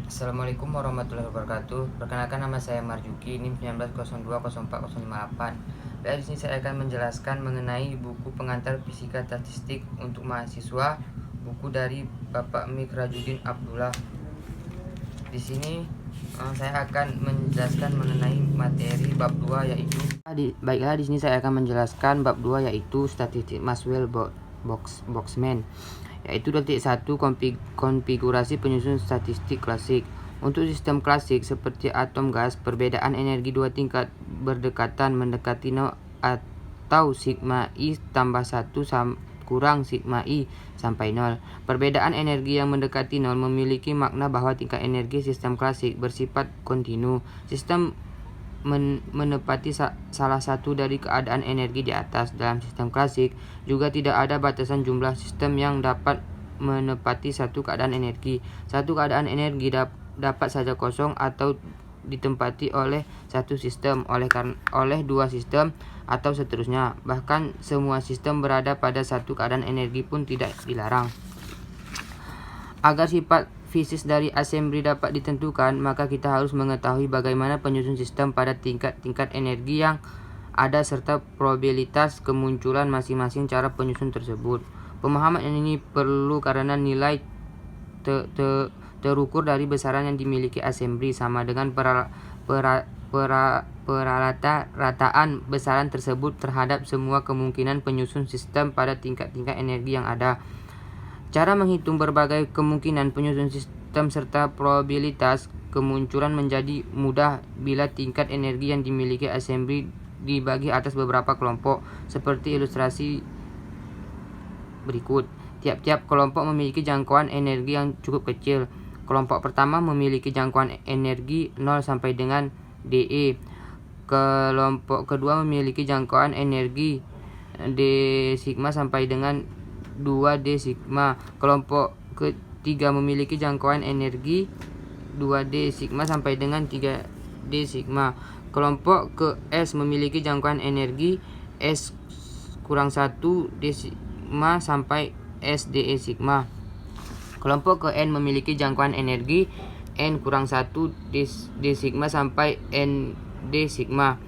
Assalamualaikum warahmatullahi wabarakatuh. Perkenalkan, nama saya Marjuki, NIM 19020408. Di sini saya akan menjelaskan mengenai buku pengantar fisika statistik untuk mahasiswa, buku dari Bapak Mikrajudin Abdullah. Di sini saya akan menjelaskan mengenai materi bab 2 yaitu Baiklah, di sini saya akan menjelaskan bab 2 yaitu statistik Maxwell-Boltzmann, yaitu titik 1 konfigurasi penyusun statistik klasik. Untuk sistem klasik seperti atom gas, perbedaan energi dua tingkat berdekatan mendekati 0 atau sigma I tambah 1 kurang sigma I sampai 0. Perbedaan energi yang mendekati 0 memiliki makna bahwa tingkat energi sistem klasik bersifat kontinu. Sistem menepati salah satu dari keadaan energi di atas. Dalam sistem klasik juga tidak ada batasan jumlah sistem yang dapat menepati satu keadaan energi. Satu keadaan energi dapat saja kosong atau ditempati oleh satu sistem, oleh dua sistem, atau seterusnya. Bahkan semua sistem berada pada satu keadaan energi pun tidak dilarang. Agar sifat fisis dari assembly dapat ditentukan, maka kita harus mengetahui bagaimana penyusun sistem pada tingkat-tingkat energi yang ada serta probabilitas kemunculan masing-masing cara penyusun tersebut. Pemahaman ini perlu karena nilai terukur dari besaran yang dimiliki assembly sama dengan rataan besaran tersebut terhadap semua kemungkinan penyusun sistem pada tingkat-tingkat energi yang ada. Cara menghitung berbagai kemungkinan penyusun sistem serta probabilitas kemunculan menjadi mudah bila tingkat energi yang dimiliki assembly dibagi atas beberapa kelompok, seperti ilustrasi berikut. Tiap-tiap kelompok memiliki jangkauan energi yang cukup kecil. Kelompok pertama memiliki jangkauan energi 0 sampai dengan dE. Kelompok kedua memiliki jangkauan energi d sigma sampai dengan 2D sigma. Kelompok ketiga memiliki jangkauan energi 2D sigma sampai dengan 3D sigma. Kelompok ke S memiliki jangkauan energi S kurang 1 D sigma sampai SDE sigma. Kelompok ke N memiliki jangkauan energi N kurang 1 D sigma sampai ND sigma.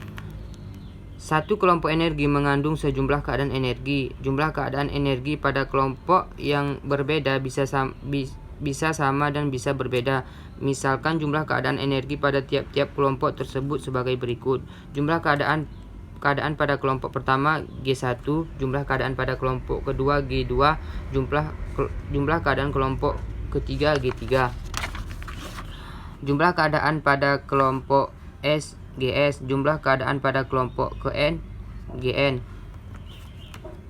Satu kelompok energi mengandung sejumlah keadaan energi. Jumlah keadaan energi pada kelompok yang berbeda bisa sama dan bisa berbeda. Misalkan jumlah keadaan energi pada tiap-tiap kelompok tersebut sebagai berikut. Jumlah keadaan pada kelompok pertama G1, jumlah keadaan pada kelompok kedua G2, jumlah keadaan kelompok ketiga G3. Jumlah keadaan pada kelompok S GS, jumlah keadaan pada kelompok ke N GN.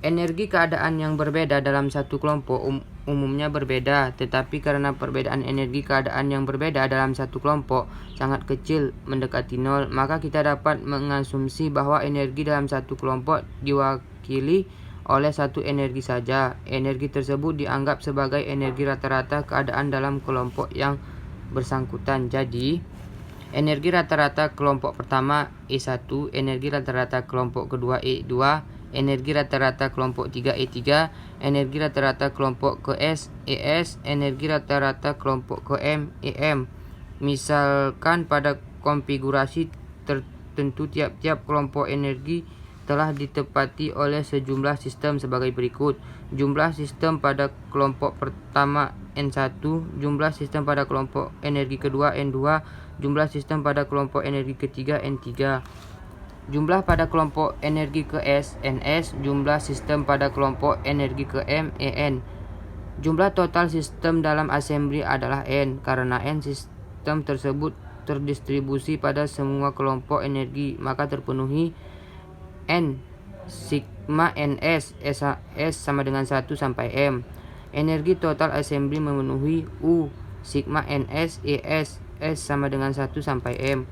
Energi keadaan yang berbeda dalam satu kelompok umumnya berbeda, tetapi karena perbedaan energi keadaan yang berbeda dalam satu kelompok sangat kecil mendekati 0, maka kita dapat mengasumsi bahwa energi dalam satu kelompok diwakili oleh satu energi saja. Energi tersebut dianggap sebagai energi rata-rata keadaan dalam kelompok yang bersangkutan. Jadi energi rata-rata kelompok pertama E1, energi rata-rata kelompok kedua E2, energi rata-rata kelompok 3 E3, energi rata-rata kelompok ke S ES, energi rata-rata kelompok ke M EM. Misalkan pada konfigurasi tertentu tiap-tiap kelompok energi telah ditepati oleh sejumlah sistem sebagai berikut. Jumlah sistem pada kelompok pertama N1, jumlah sistem pada kelompok energi kedua N2, jumlah sistem pada kelompok energi ketiga N3, jumlah pada kelompok energi ke S NS, jumlah sistem pada kelompok energi ke M EN. Jumlah total sistem dalam assembly adalah N, karena N sistem tersebut terdistribusi pada semua kelompok energi, maka terpenuhi N sigma NS S sama dengan 1 sampai M. Energi total assembly memenuhi U sigma NS ES S sama dengan 1 sampai M.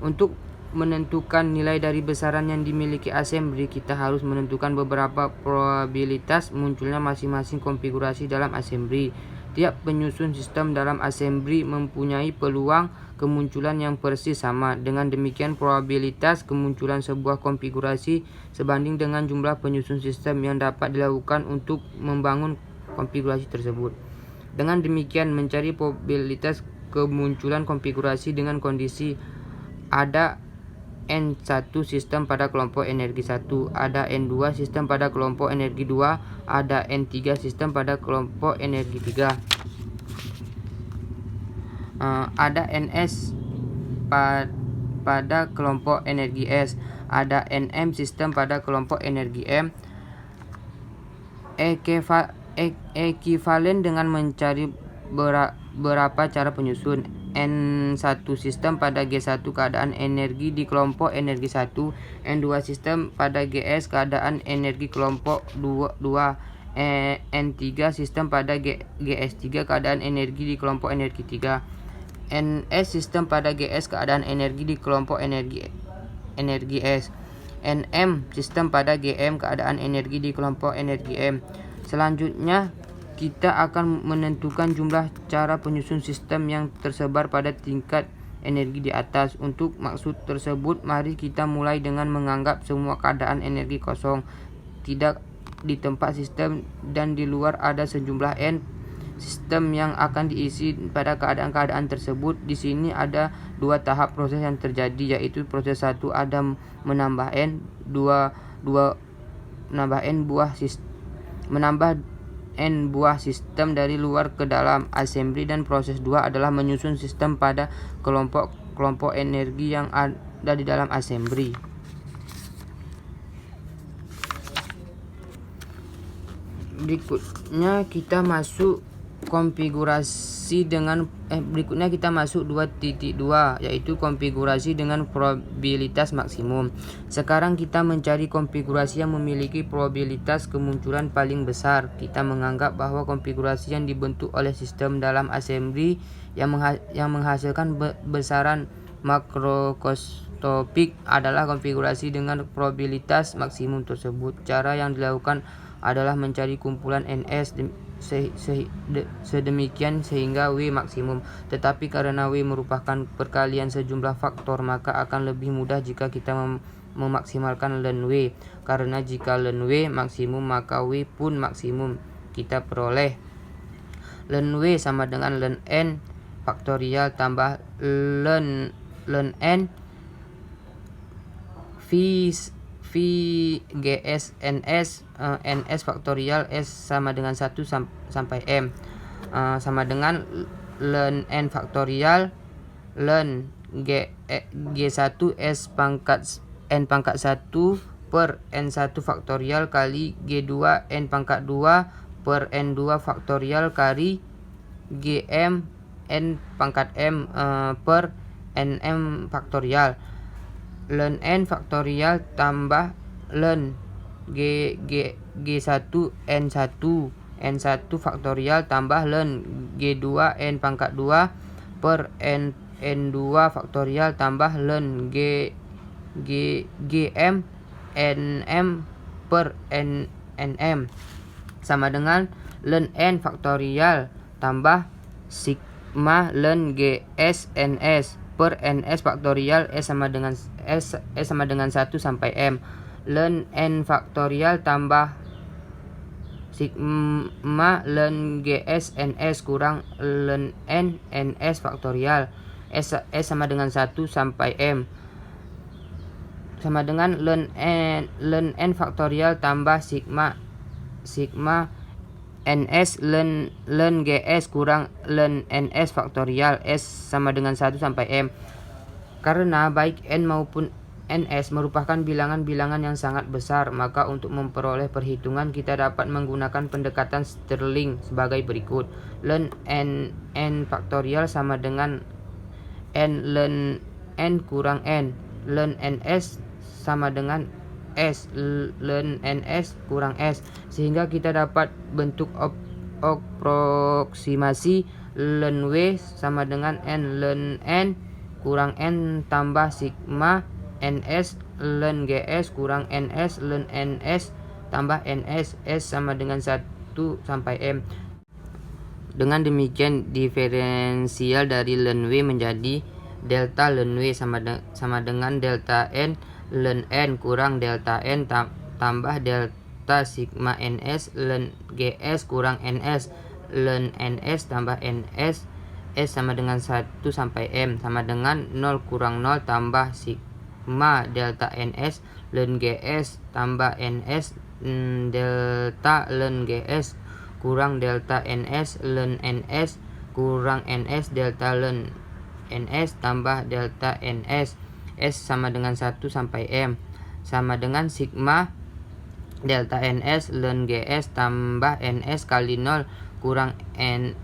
Untuk menentukan nilai dari besaran yang dimiliki assembly, kita harus menentukan beberapa probabilitas munculnya masing-masing konfigurasi dalam assembly. Tiap penyusun sistem dalam assembly mempunyai peluang kemunculan yang persis sama. Dengan demikian, probabilitas kemunculan sebuah konfigurasi sebanding dengan jumlah penyusun sistem yang dapat dilakukan untuk membangun konfigurasi tersebut. Dengan demikian, mencari probabilitas kemunculan konfigurasi dengan kondisi ada N1 sistem pada kelompok energi 1, ada N2 sistem pada kelompok energi 2, ada N3 sistem pada kelompok energi 3. Ada NS pada kelompok energi S, ada NM sistem pada kelompok energi M. Ekivalen dengan mencari berapa cara penyusun. N1 sistem pada G1 keadaan energi di kelompok energi 1, N2 sistem pada GS keadaan energi kelompok 2, N3 sistem pada GS3 keadaan energi di kelompok energi 3, NS sistem pada GS keadaan energi di kelompok energi S, NM sistem pada GM keadaan energi di kelompok energi M. Selanjutnya kita akan menentukan jumlah cara penyusun sistem yang tersebar pada tingkat energi di atas. Untuk maksud tersebut, mari kita mulai dengan menganggap semua keadaan energi kosong, tidak di tempat sistem, dan di luar ada sejumlah N sistem yang akan diisi pada keadaan-keadaan tersebut. Di sini ada dua tahap proses yang terjadi, yaitu proses 1 ada menambah N, 2 menambah N buah sistem dari luar ke dalam assembly, dan proses 2 adalah menyusun sistem pada kelompok energi yang ada di dalam assembly. Berikutnya kita masuk berikutnya kita masuk 2.2, yaitu konfigurasi dengan probabilitas maksimum. Sekarang kita mencari konfigurasi yang memiliki probabilitas kemunculan paling besar. Kita menganggap bahwa konfigurasi yang dibentuk oleh sistem dalam assembly yang menghasilkan besaran makroskopik adalah konfigurasi dengan probabilitas maksimum tersebut. Cara yang dilakukan adalah mencari kumpulan NS sedemikian sehingga W maksimum. Tetapi karena W merupakan perkalian sejumlah faktor, maka akan lebih mudah jika kita memaksimalkan len W. Karena jika len W maksimum, maka W pun maksimum. Kita peroleh len W sama dengan len N faktorial tambah len N V GS NS NS faktorial S sama dengan 1 sampai M, sama dengan len N faktorial len G1 S pangkat N pangkat 1 per N1 faktorial kali G2 N pangkat 2 per N2 faktorial kali GM N pangkat M per NM faktorial. Len N faktorial tambah len G1 N1 faktorial tambah len G2 N pangkat 2 per N2 faktorial tambah len GM NM per NM sama dengan len N faktorial tambah sigma len GS NS per NS faktorial S sama dengan 1 sampai M. Len N faktorial tambah sigma len GS NS kurang len N NS faktorial S sama dengan 1 sampai M, sama dengan len N faktorial tambah sigma NS len GS kurang len NS faktorial S sama dengan 1 sampai M. Karena baik N maupun NS merupakan bilangan-bilangan yang sangat besar, maka untuk memperoleh perhitungan kita dapat menggunakan pendekatan Stirling sebagai berikut. Len N faktorial sama dengan N len N kurang N. Len NS sama dengan S len NS kurang S, sehingga kita dapat bentuk aproksimasi len W sama dengan N len N kurang N tambah sigma NS len GS kurang NS len NS tambah NS S sama dengan 1 sampai M. Dengan demikian diferensial dari len W menjadi delta len W sama dengan delta N len N kurang delta N tambah delta sigma NS len GS kurang NS len NS tambah NS S sama dengan 1 sampai M sama dengan 0 kurang 0 tambah sigma delta NS ln GS tambah NS delta ln GS kurang delta NS ln NS kurang NS delta ln NS tambah delta NS. S sama dengan 1 sampai M sama dengan sigma delta NS ln GS tambah NS kali 0 kurang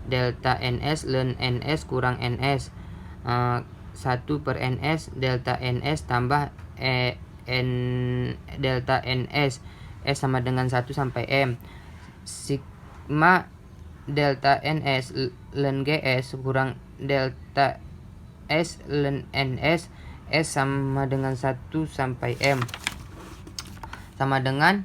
delta NS ln NS kurang NS 1 per NS delta NS tambah N delta NS. S sama dengan 1 sampai M sigma delta NS ln GS kurang delta S ln NS. S sama dengan 1 sampai M sama dengan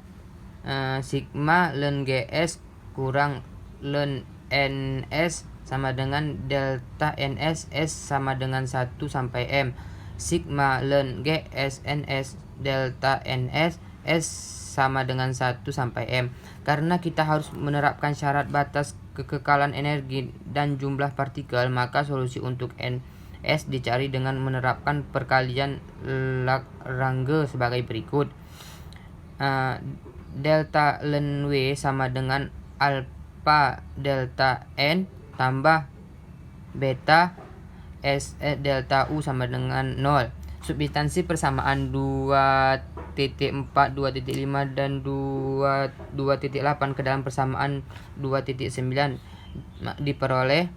sigma ln GS kurang ln NS sama dengan delta NS. S sama dengan 1 sampai M sigma ln GS NS delta NS. S sama dengan 1 sampai M. Karena kita harus menerapkan syarat batas kekekalan energi dan jumlah partikel, maka solusi untuk NS dicari dengan menerapkan perkalian Lagrange sebagai berikut. Delta ln W sama dengan alpha delta N tambah beta S delta U sama dengan 0. Substansi persamaan 2.4, 2.5 dan 2.8 ke dalam persamaan 2.9 diperoleh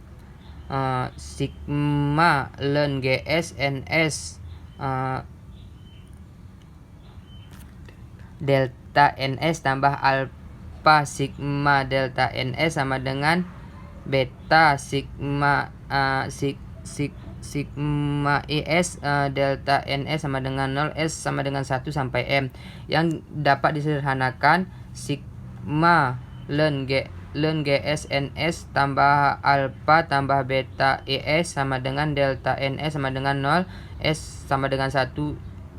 sigma ln GS NS delta NS tambah alpha sigma delta NS sama dengan beta sigma sigma ES delta NS sama dengan 0. S sama dengan 1 sampai M yang dapat disederhanakan sigma ln GS NS tambah alpha tambah beta ES sama dengan delta NS sama dengan 0. S sama dengan 1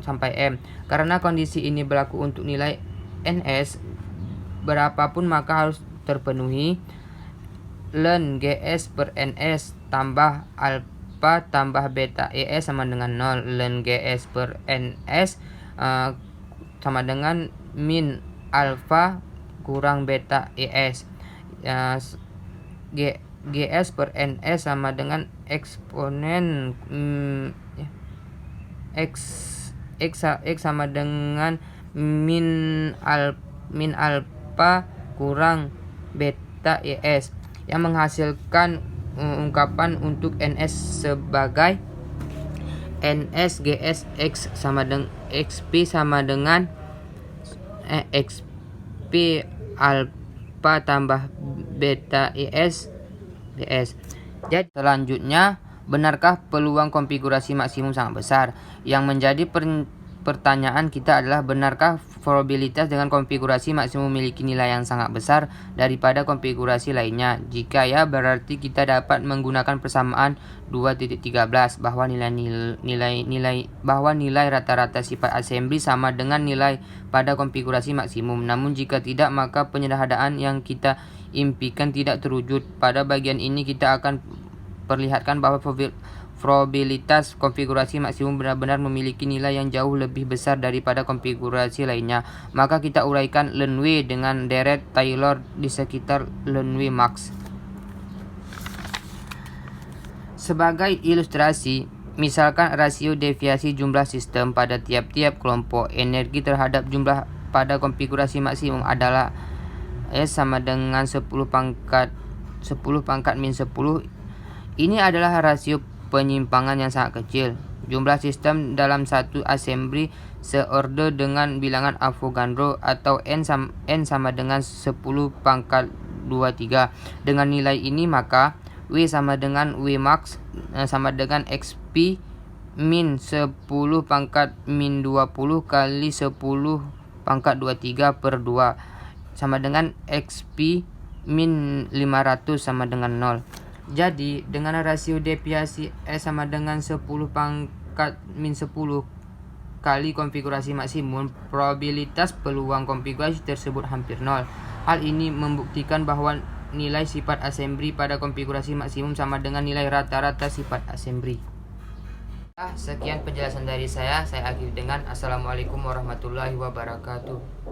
sampai M. Karena kondisi ini berlaku untuk nilai NS berapapun maka harus terpenuhi ln GS per NS tambah alpha tambah beta ES sama dengan 0. Ln GS per NS sama dengan min alpha kurang beta ES. GS per NS sama dengan eksponen X sama dengan min alpha kurang beta ES yang menghasilkan ungkapan untuk NS sebagai NS GS X sama dengan XP sama dengan XP alpha tambah beta ES BS. Jadi selanjutnya, benarkah peluang konfigurasi maksimum sangat besar? Yang menjadi pertanyaan kita adalah benarkah probabilitas dengan konfigurasi maksimum memiliki nilai yang sangat besar daripada konfigurasi lainnya? Jika ya, berarti kita dapat menggunakan persamaan 2.13 bahwa nilai rata-rata sifat assembly sama dengan nilai pada konfigurasi maksimum. Namun jika tidak, maka penyederhanaan yang kita impikan tidak terwujud. Pada bagian ini kita akan perlihatkan bahwa probabilitas konfigurasi maksimum benar-benar memiliki nilai yang jauh lebih besar daripada konfigurasi lainnya. Maka kita uraikan ln W dengan deret Taylor di sekitar ln W max. Sebagai ilustrasi, misalkan rasio deviasi jumlah sistem pada tiap-tiap kelompok energi terhadap jumlah pada konfigurasi maksimum adalah S sama dengan 10 pangkat min 10. Ini adalah rasio penyimpangan yang sangat kecil. Jumlah sistem dalam satu assembly seorder dengan bilangan Avogadro atau N sama dengan 10 pangkat 23. Dengan nilai ini maka W sama dengan W max sama dengan XP min 10 pangkat min 20 kali 10 pangkat 23 per 2 sama dengan XP min 500 sama dengan 0. Jadi dengan rasio deviasi S sama dengan 10 pangkat min 10 kali konfigurasi maksimum, probabilitas peluang konfigurasi tersebut hampir 0. Hal ini membuktikan bahwa nilai sifat assembly pada konfigurasi maksimum sama dengan nilai rata-rata sifat assembly. Sekian penjelasan dari saya akhiri dengan Assalamualaikum warahmatullahi wabarakatuh.